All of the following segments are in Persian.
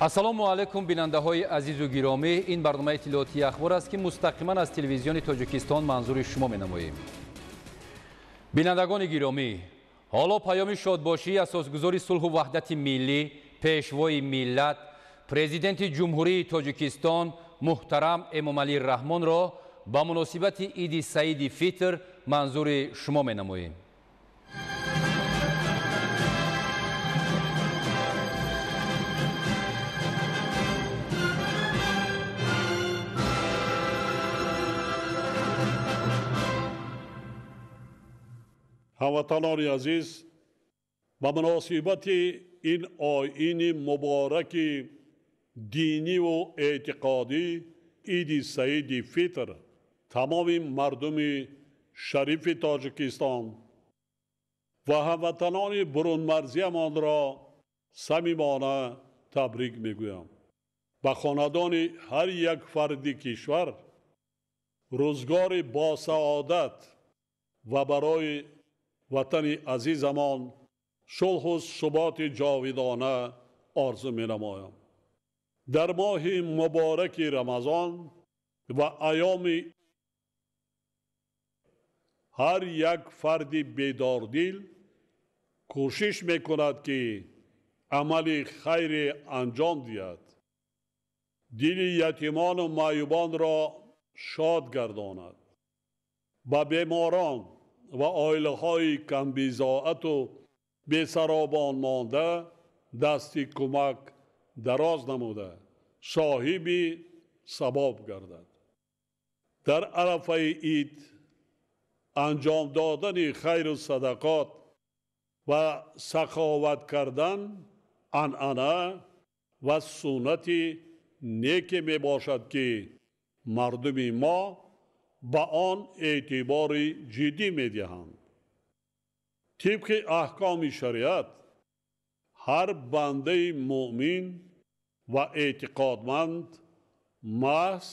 ассалому алайкум бинандаҳои азизу гиромӣ, ин барномаи иттилоотии ахбор аст ки мустақиман аз телевизиони Тоҷикистон манзури шумо менамоем. бинандагони гиромӣ, ҳоло паёми шодбошии асосгузори сулҳу ваҳдати миллӣ, пешвои миллат, президенти ҷумҳурии Тоҷикистон муҳтарам Эмомалӣ Раҳмонро ба муносибати иди Саиди Фитр манзури шумо менамоем. ҳамватанони азиз, ба муносибати ин оини мубораки диниву эътиқодӣ иди Саиди Фитр тамоми мардуми шарифи Тоҷикистон ва ҳамватанони бурунмарзиямонро самимона табрик мегӯям. ба хонадони ҳар як фарди кишвар рӯзгори босаодат ва барои ватани азизамон сулҳу суботи ҷовидона орзу менамоям. дар моҳи мубораки Рамазон ва айёми ҳар як фарди бедордил кӯшиш мекунад ки амали хайре анҷом диҳад, дили ятимону маъюбонро шод гардонад, ба беморон ва оилаҳои камбизоату бесаробон монда дасти кӯмак дароз намуда соҳиби сабоб гардад. дар арафаи ид анҷом додани хайру садақот ва саховат кардан анъана ва суннати неке мебошад ки мардуми мо ба он эътибори ҷиддӣ медиҳанд. тибқи аҳкоми шариат ҳар бандаи муъмин ва эътиқодманд маҳз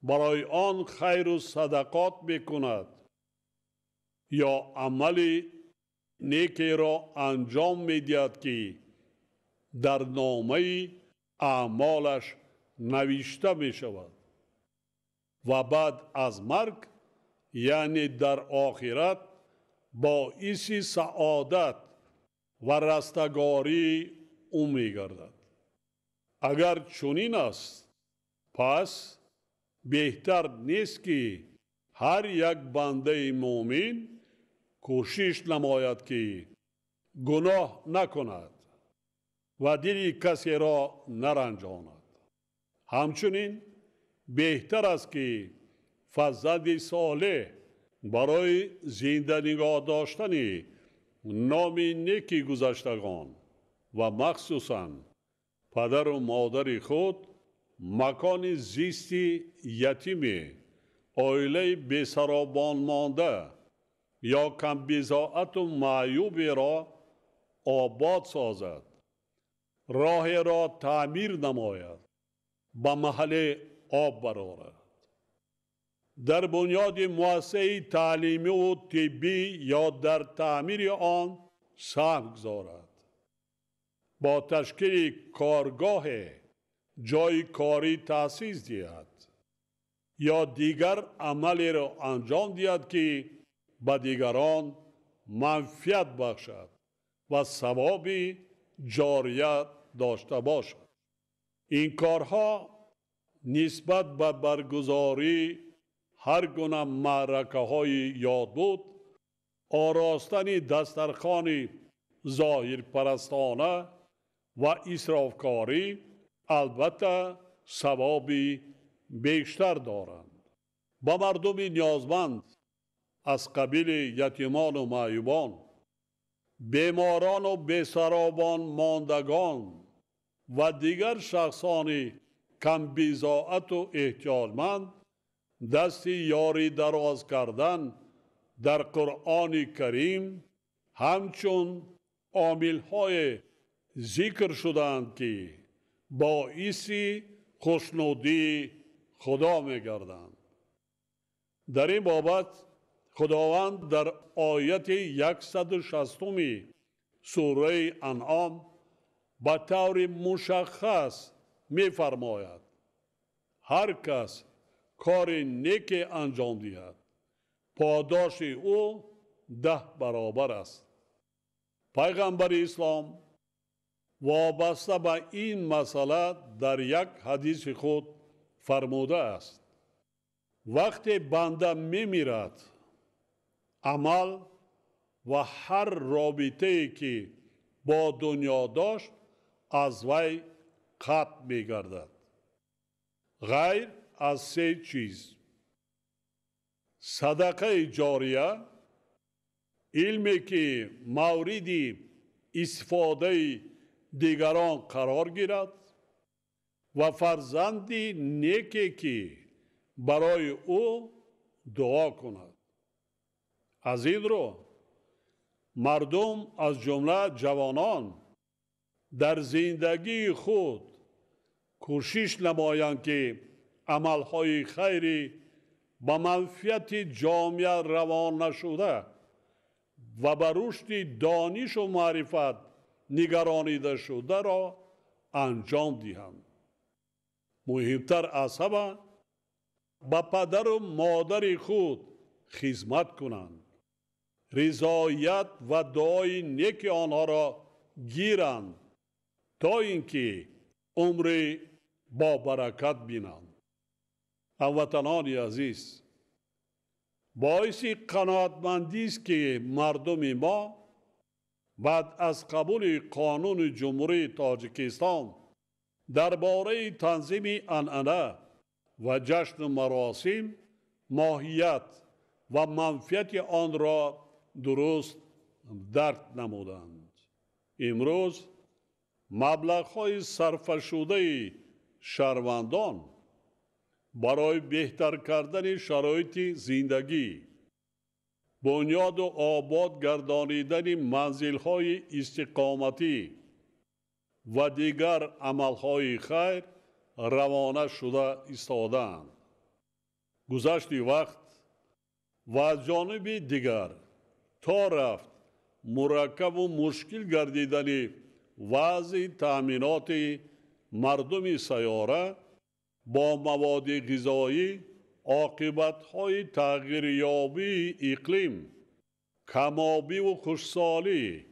барои он хайру садақот мекунад ё амали некеро анҷом медиҳад ки дар номаи аъмолаш навишта мешавад ва баъд аз марг, яъне дар охират, боиси саодат ва растагории ӯ мегардад. агар чунин аст, пас беҳтар нест ки ҳар як бандаи муъмин кӯшиш намояд ки гуноҳ накунад ва дили касеро наранҷонад. ҳамчунин беҳтар аст ки фарзанди солеҳ барои зинда нигоҳ доштани номи неки гузаштагон ва махсусан падару модари худ макони зисти ятиме, оилаи бесаробонмонда ё камбизоату маъюберо обод созад, роҳеро таъмир намояд, ба маҳале об барорад, дар бунёди муассисаи таълимиву тиббӣ ё дар таъмири он саҳм гузорад, бо ташкили коргоҳе ҷойи корӣ таъсис диҳад ё дигар амалеро анҷом диҳад ки ба дигарон манфиат бахшад ва савоби ҷория дошта бошад. ин корҳо нисбат ба баргузории ҳар гуна маъракаҳои ёдбуд, оростани дастархони зоҳирпарастона ва исрофкорӣ албатта савоби бештар доранд. ба мардуми ниёзманд аз қабили ятимону маъюбон, беморону бесаробон мондагон ва дигар шахсони камбизоату эҳтиёҷманд дасти ёрӣ дароз кардан дар Қуръони Карим ҳамчун омилҳое зикр шудаанд ки боиси хушнудии худо мегарданд. дар ин бобат خداوند در آیت 160 سوره انعام به طور مشخص می‌فرماید هر کس کار نیکی انجام دهد پاداش او 10 برابر است. پیغمبر اسلام وابسته به این مسئله در یک حدیث خود فرموده است وقتی بنده میمیرد عمل و هر رابطه‌ای که با دنیا داشت از وی قطع می‌گردد غیر از 3 چیز: صدقه جاریه، علمی که مورد استفاده دیگران قرار گیرد و فرزند نیکی که برای او دعا کند. از این رو مردم از جمله جوانان در زندگی خود کوشش نمایند که عملهای خیری به منفعت جامعه روان نشده و به رشد دانش و معرفت نگرانیده شده را انجام دهند. مهمتر از همه به پدر و مادر خود خدمت کنند، رضایت و دعای نیک آنها را گیرند تا اینکه عمر با برکت بینند. هموطنان عزیز، باعث قناعتمندی است که مردم ما بعد از قبول قانون جمهوری تاجیکستان درباره تنظیم عنعنه و جشن و مراسم ماهیت و منفعت آن را درست درک نمودند. امروز مبلغ‌های صرف شده شهروندان برای بهتر کردن شرایط زندگی، بنیاد و آباد گردانیدن منزل‌های استقامتی و دیگر عمل‌های خیر روانه شده ایستادند. گذشت وقت و از جانب دیگر تا رفت مرکب و مشکل گردیدن وضع تأمینات مردم سیاره با مواد غذایی، عاقبت‌های تغییریابی اقلیم، کم‌آبی و خشکسالی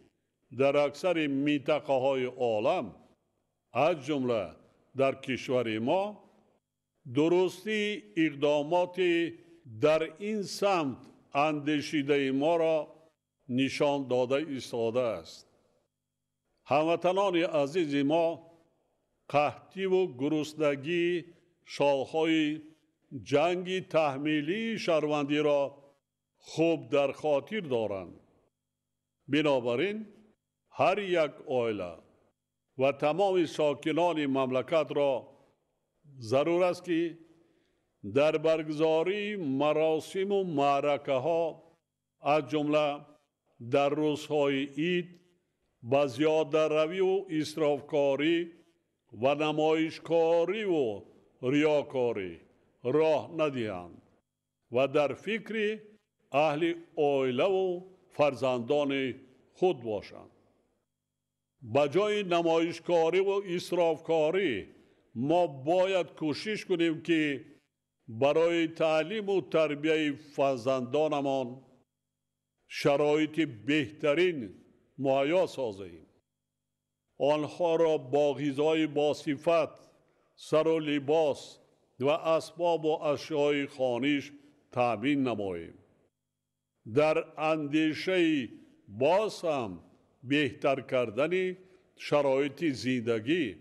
در اکثر منطقه‌های عالم از جمله در کشور ما درستی اقدامات در این سمت اندیشیده ما را نشان داده ایستاده است. هموطنان عزیز ما قحطی و گرسنگی شالهای جنگ تحمیلی شهروندی را خوب در خاطر دارند. بنابراین هر یک عائله و تمام ساکنان مملکت را ضرور است که در برگزاری مراسم و معرکه ها از جمله در روزهای عید با زیاده روی و اسرافکاری و نمایشکاری و ریاکاری راه ندهند و در فکر اهل عائله و فرزندان خود باشند. بجای نمایشکاری و اسرافکاری ما باید کوشش کنیم که برای تعلیم و تربیت فرزندانمان شرایط بهترین مهیا سازیم. آنها را با غذای باصفت، سر و لباس و اسباب و اشیای خانیش تامین نماییم. در اندیشه باز هم بهتر کردن شرایط زندگی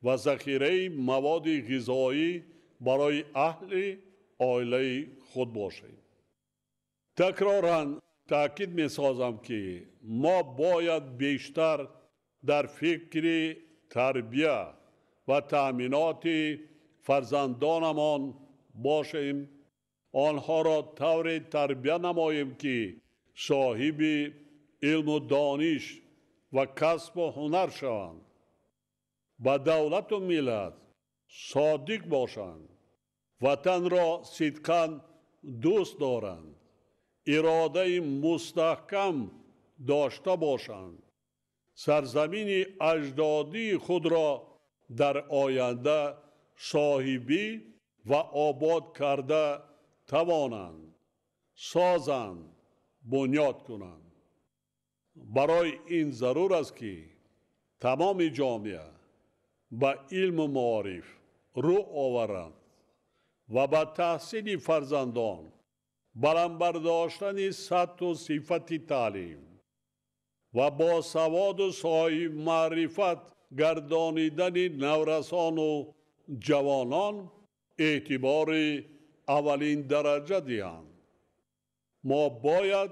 و ذخیره مواد غذایی برای اهل عائله خود باشیم. تکراراً تأکید می سازم که ما باید بیشتر در فکر تربیت و تأمینات فرزندانمان باشیم. آنها را طور تربیت نماییم که صاحب علم و دانش و کسب و هنر شوند. با دولت و ملت صادق باشند، وطن را صدقاً دوست دارند، اراده مستحکم داشته باشند سرزمین اجدادی خود را در آینده صاحبی و آباد کرده توانند، سازند، بنیاد کنند. برای این ضرور است که تمام جامعه به علم و معارف رو آورند و به تحصیل فرزندان بلندبرداشتن سطح و صفت تعلیم و با سواد و صاحب معرفت گردانیدن نورسان و جوانان اعتبار اولین درجه دهند. ما باید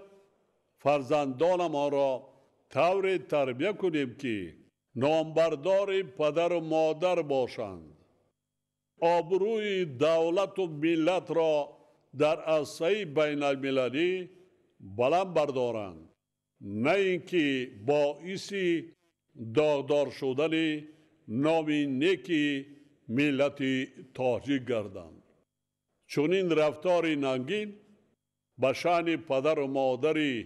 فرزندان ما را طور تربیت کنیم که نامبردار پدر و مادر باشند، آبروی دولت و ملت را در عرصه بین المللی بلند بردارند، نه اینکه باعث داغدار شدن نام نیک ملت تاجیک گردند. چون این رفتار ننگین به شأن پدر و مادر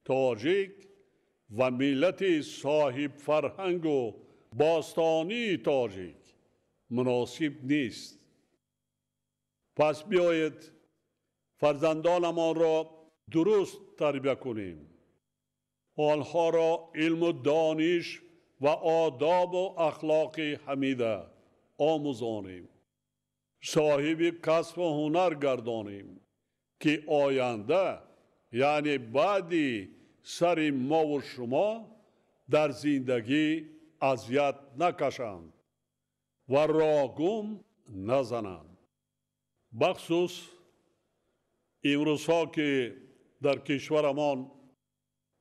تاجیک و ملت صاحب فرهنگ و باستانی تاجیک مناسب نیست. پس بیایید فرزندانمان را درست تربیت کنیم، آنها را علم و دانش و آداب و اخلاق حمیده آموزانیم، صاحب کسب و هنر گردانیم که آینده یعنی بعدی سر ما و شما در زندگی اذیت نکشند و راگم نزنند. بخصوص امروزها که در کشورمان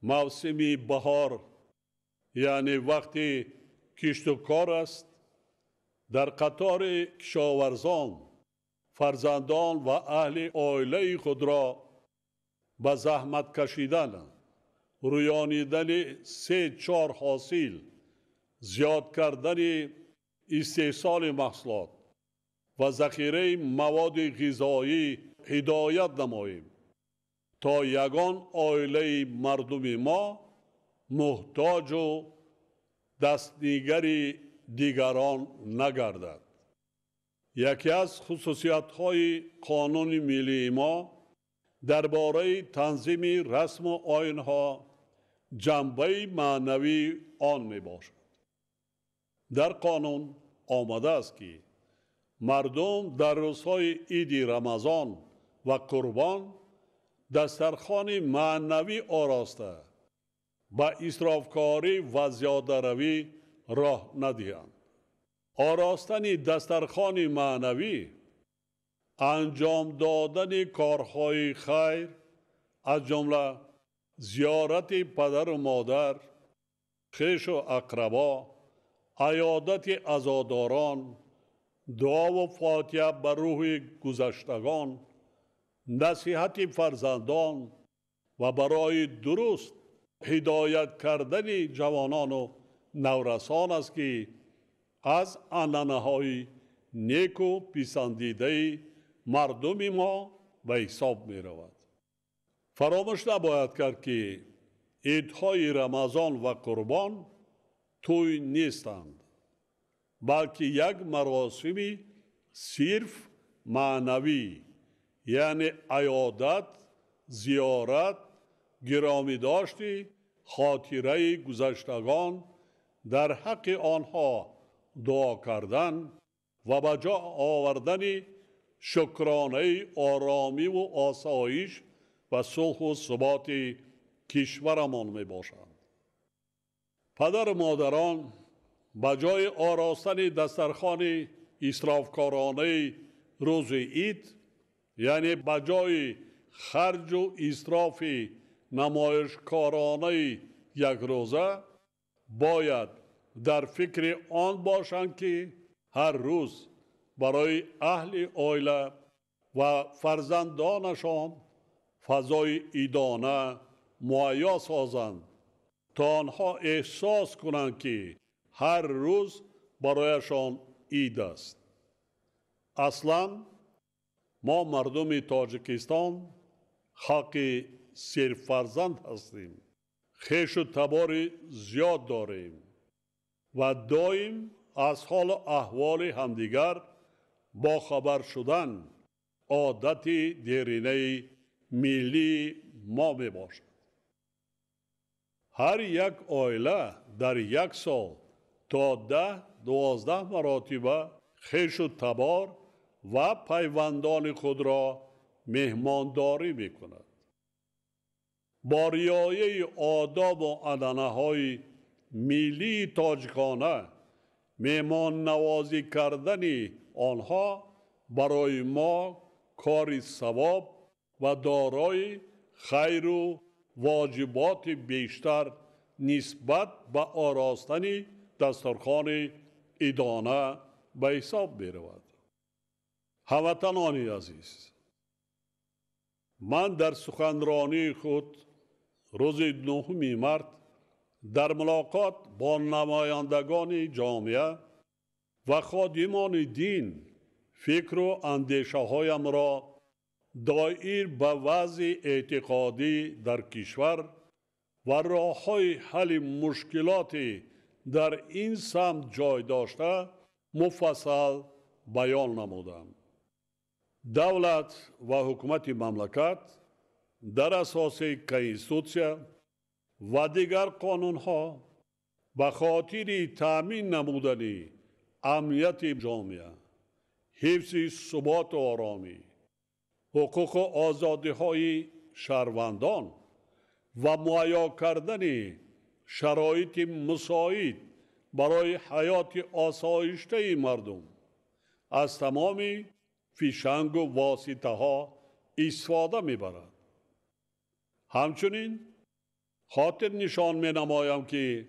موسم بهار یعنی وقتی کشت و کار است، در قطار کشاورزان فرزندان و اهل عائله خود را به زحمت کشیدن، رویانیدن 3-4 حاصل، زیاد کردن استحصال محصولات و ذخیره مواد غذایی هدایت نماییم تا یگان عائله مردم ما محتاج و دستنیگر دیگران نگردد. یکی از خصوصیت‌های قانون ملی ما درباره تنظیم رسم و آیین‌ها جنبه معنوی آن میباشد. در قانون آمده است که مردم در روزهای عید رمضان و قربان دسترخوان معنوی آراسته با اسرافکاری و زیاده روی راه ندهند. آراستن دسترخوان معنوی، انجام دادن کارهای خیر از جمله زیارت پدر و مادر، خویش و اقربا، عیادت عزاداران، دعا و فاتحه بر روح گذشتگان، نصیحت فرزندان و برای درست هدایت کردن جوانان و نورسان است که از عنعنه‌های نیک و پسندیده مردم ما به حساب می رود. فراموش نباید کرد که عیدهای رمضان و قربان توی نیستند، بلکه یک مراسمی صرف معنوی، یعنی عیادت، زیارت، گرامی داشتی خاطره گذشتگان، در حق آنها دعا کردن و به جا آوردن شکرانه آرامی و آسایش و صلح و ثبات کشورمان می باشند. پدر و مادران به جای آراستن دسترخوان اسرافکارانه روز عید، یعنی به جای خرج و اسراف نمایشکارانه یک روزه، باید در فکر آن باشند که هر روز برای اهل عائله و فرزندانشان فضای عیدانه مهیا سازند تا آنها احساس کنند که هر روز برایشان عید است. اصلا ما مردم تاجیکستان خاک صرف فرزند هستیم، خویش و تبار زیاد داریم و دائم از حال و احوال همدیگر با خبر شدن عادت دیرینه ملی ما می باشد. هر یک عائله در یک سال تا 10-12 مرتبه خویش و تبار و پیوندان خود را مهمانداری می کند. با رعایت آداب و عنعنه‌های ملی تاجیکانه مهمان نوازی کردن آنها برای ما کار ثواب و دارای خیر و واجبات بیشتر نسبت به آراستن دسترخوان عیدانه به حساب می رود. هموطنان عزیز، من در سخنرانی خود روز 9 مارس در ملاقات با نمایندگان جامعه و خادمان دین فکر و اندیشه هایم را دایر به وضع اعتقادی در کشور و راه های حل مشکلات در این سمت جای داشته مفصل بیان نمودم. دولت و حکومت مملکت در اساس کنستیتوسیا و دیگر قانون ها به خاطر تأمین نمودن امنیت جامعه، حفظ ثبات و آرامی، حقوق و آزادی های شهروندان و مهیا کردن شرایط مساعد برای حیات آسایشته مردم از تمام فشنگ و واسطه ها استفاده می برد. همچنین خاطر نشان می نمایم که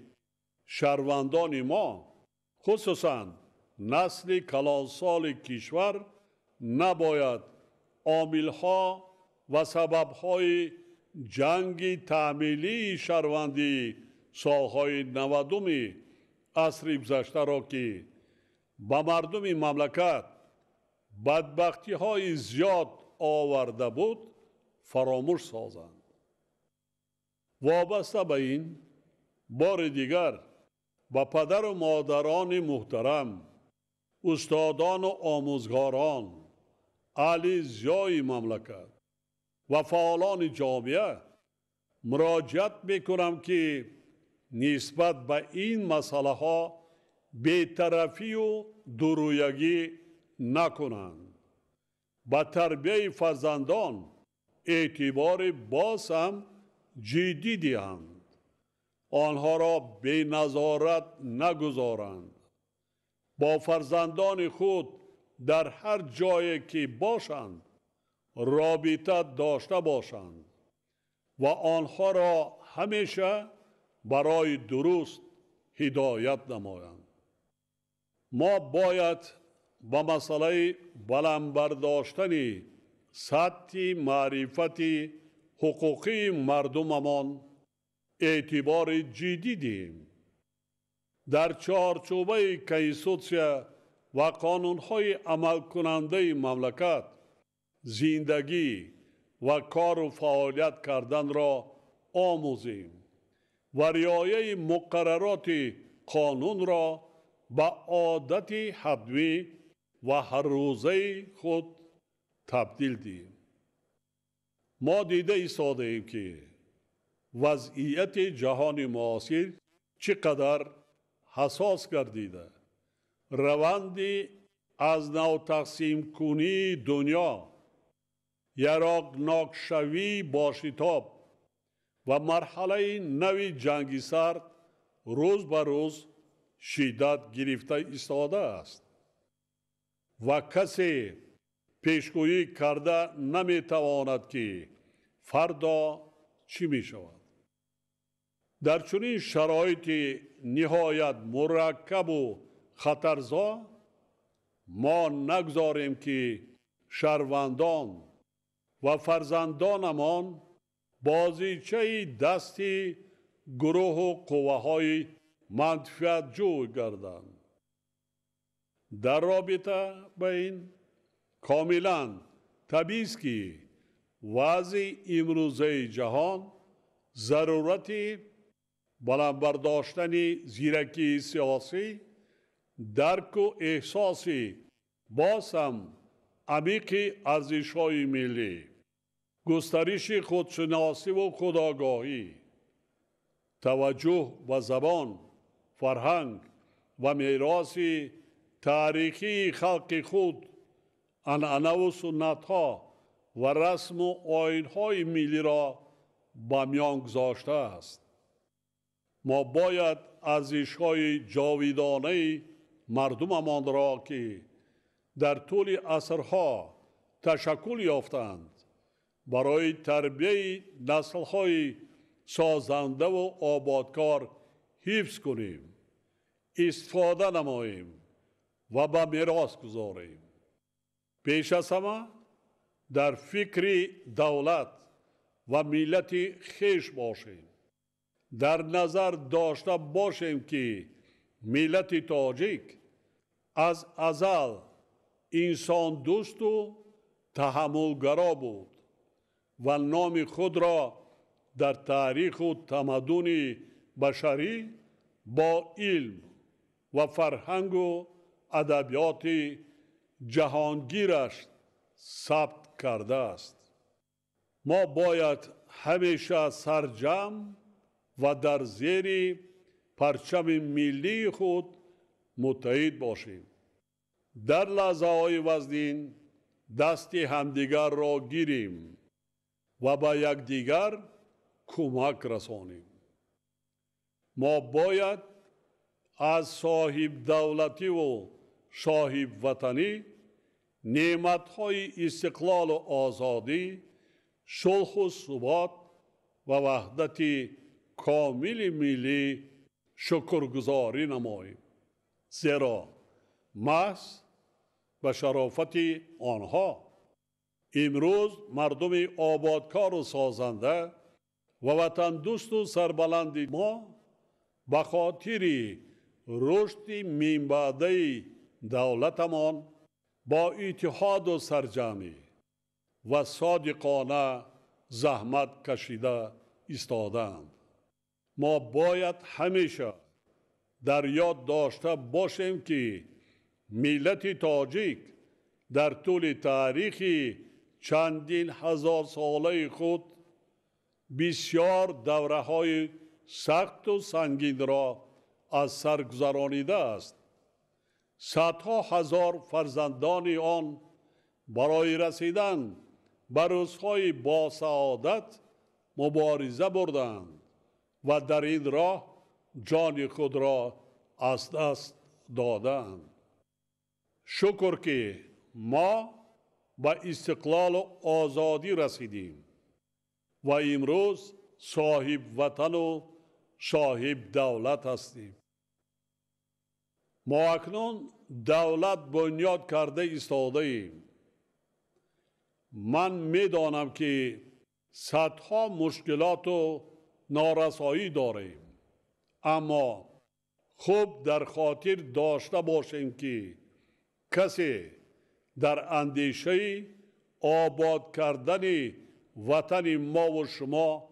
شهروندان ما خصوصاً نسل کلانسال کشور نباید عاملها و سببهای جنگ تعمیلی شهروندی سالهای 90 عصر گذشته را که به مردم مملکت بدبختی های زیاد آورده بود فراموش سازند. وابسته به این بار دیگر با پدر و مادران محترم، استادان و آموزگاران، اهل زیای مملکت و فعالان جامعه مراجعت میکنم که نسبت به این مسئله ها بی‌طرفی و دورویگی نکنند. با تربیت فرزندان اعتبار باز هم جدی دهند. آنها را بی نظارت نگذارند. با فرزندان خود در هر جایی که باشند رابطه داشته باشند و آنها را همیشه برای درست هدایت نمایند. ما باید با مسئله بلند برداشتن سطح معرفت حقوقی مردممان اعتبار جدی دهیم. در چارچوبه کنستیتوسیا و قانون‌های عمل کننده مملکت زندگی و کار و فعالیت کردن را آموزیم و رعایت مقررات قانون را به عادت حتمی و هر روزه خود تبدیل دهیم. ما دیده ایستاده‌ایم که وضعیت جهان معاصر چقدر حساس گردیده. روند از نو تقسیم کنی دنیا، یراقناک شوی با شتاب و مرحله نوی جنگ سرد روز به روز شدت گرفته ایستاده است و کسی پیشگویی کرده نمیتواند که فردا چی می شود. در چنین شرایط نهایت مرکب و خطرزا ما نگذاریم که شهروندان و فرزندانمان بازیچه دستی گروه و قوه های منفعت جو گردند. در رابطه با این کاملا طبیعی است که وضع امروزه جهان ضرورت بلند برداشتن زیرکی سیاسی، درک و احساسی باز هم عمیق ارزش‌های ملی، گسترش خودشناسی و خودآگاهی، توجه و زبان، فرهنگ و میراث تاریخی خلق خود، عنعنه و سنت‌ها و رسم و آیین‌های ملی را به میان گذاشته است. ما باید ارزش‌های جاودانه مردممان را که در طول عصرها تشکل یافتند برای تربیت نسل‌های سازنده و آبادکار حفظ کنیم، استفاده نماییم و به میراث گذاریم. پیش از همه در فکر دولت و ملت خویش باشیم. در نظر داشته باشیم که ملت تاجیک از ازل انسان دوست و تحملگرا بود و نام خود را در تاریخ و تمدن بشری با علم و فرهنگ و ادبیات جهانگیرش ثبت کرده است. ما باید همیشه سرجم و در زیر پرچم ملی خود متحد باشیم. در لحظه های وزنین دست همدیگر را گیریم و به یکدیگر کمک رسانیم. ما باید از صاحب دولتی و صاحب وطنی نعمت‌های استقلال و آزادی، صلح و ثبات و وحدت کامل ملی شکرگزاری نماییم، زیرا محض به شرافت آنها امروز مردم آبادکار و سازنده و وطن دوست و سربلند ما به خاطر رشد منبعده دولتمان با اتحاد و سرجمی و صادقانه زحمت کشیده ایستادند. ما باید همیشه در یاد داشته باشیم که ملت تاجیک در طول تاریخ چندین هزار ساله خود بسیار دوره‌های سخت و سنگین را از سر گذرانیده است. صدها هزار فرزندان آن برای رسیدن به روزهای با سعادت مبارزه بردند و در این راه جان خود را از دست دادند. شکر که ما به استقلال و آزادی رسیدیم و امروز صاحب وطن و صاحب دولت هستیم. ما اکنون دولت بنیاد کرده ایستاده ایم. من میدانم که صدها مشکلات و نارسایی داریم، اما خوب در خاطر داشته باشیم که کسی در اندیشه آباد کردن وطن ما و شما،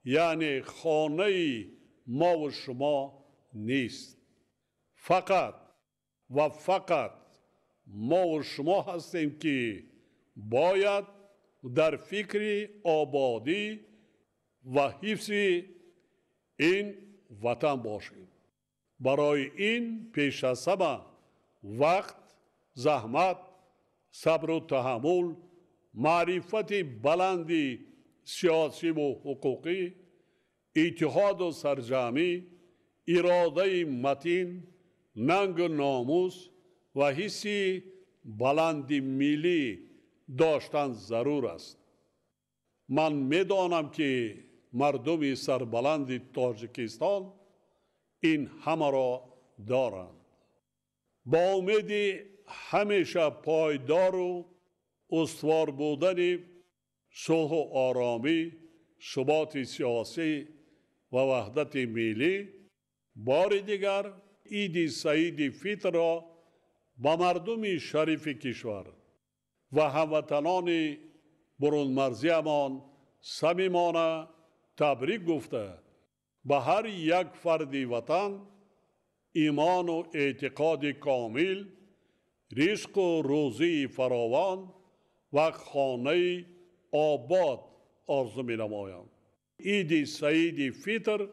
یعنی خانه ما و شما نیست. فقط و فقط ما و شما هستیم که باید در فکر آبادی و حفظ این وطن باشیم. برای این پیش از همه وقت، زحمت، صبر و تحمل، معرفت بلند سیاسی و حقوقی، اتحاد و سرجمی، اراده متین، ننگ و ناموس و حس بلند ملی داشتن ضرور است. من میدانم که مردم سربلند تاجیکستان این همه را دارند. با امید همیشه پایدار و استوار بودن صلح و آرامی، ثبات سیاسی و وحدت ملی، بار دیگر عید سعید فطر را با مردم شریف کشور و هموطنان برون مرزیمان صمیمانه تبریک گفته به هر یک فرد وطن ایمان و اعتقاد کامل، رزق و روزی فراوان و خانه آباد آرزو می نمایم. عید سعید فطر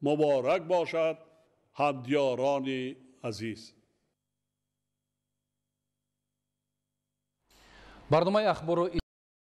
مبارک باشد همدیاران عزیز. برنامه اخبار